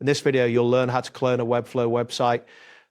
In this video, you'll learn how to clone a Webflow website.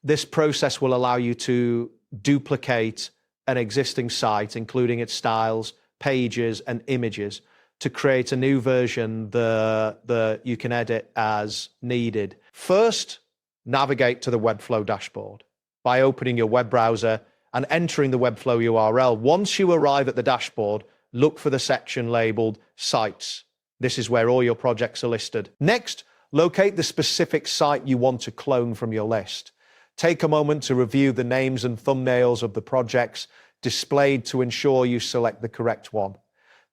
This process will allow you to duplicate an existing site, including its styles, pages, and images, to create a new version that you can edit as needed. First, navigate to the Webflow dashboard by opening your web browser and entering the Webflow URL. Once you arrive at the dashboard, look for the section labeled Sites. This is where all your projects are listed. Next, locate the specific site you want to clone from your list. Take a moment to review the names and thumbnails of the projects displayed to ensure you select the correct one.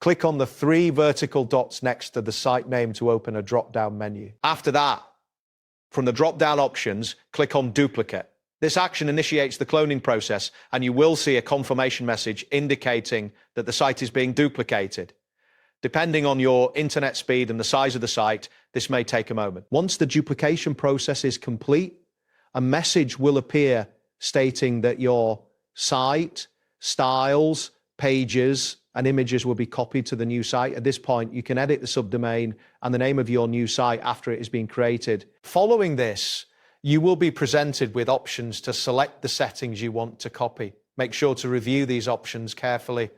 Click on the 3 vertical dots next to the site name to open a drop-down menu. After that, from the drop-down options, click on Duplicate. This action initiates the cloning process, and you will see a confirmation message indicating that the site is being duplicated. Depending on your internet speed and the size of the site, this may take a moment. Once the duplication process is complete, a message will appear stating that your site, styles, pages, and images will be copied to the new site. At this point, you can edit the subdomain and the name of your new site after it has been created. Following this, you will be presented with options to select the settings you want to copy. Make sure to review these options carefully.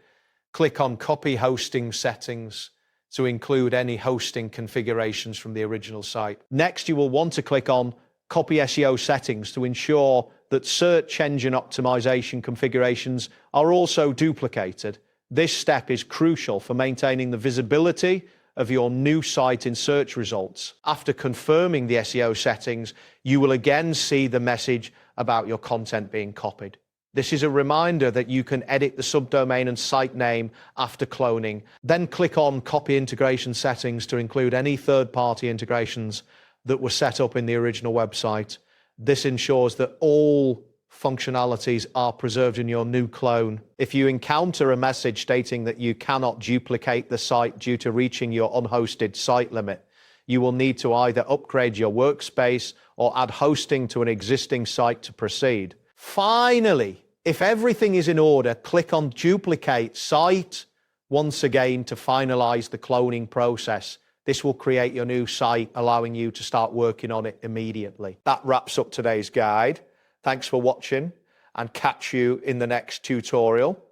Click on Copy Hosting Settings to include any hosting configurations from the original site. Next, you will want to click on Copy SEO Settings to ensure that search engine optimization configurations are also duplicated. This step is crucial for maintaining the visibility of your new site in search results. After confirming the SEO settings, you will again see the message about your content being copied. This is a reminder that you can edit the subdomain and site name after cloning. Then click on Copy Integration Settings to include any third-party integrations that were set up in the original website. This ensures that all functionalities are preserved in your new clone. If you encounter a message stating that you cannot duplicate the site due to reaching your unhosted site limit, you will need to either upgrade your workspace or add hosting to an existing site to proceed. Finally, if everything is in order, click on Duplicate Site once again to finalize the cloning process. This will create your new site, allowing you to start working on it immediately. That wraps up today's guide. Thanks for watching, and catch you in the next tutorial.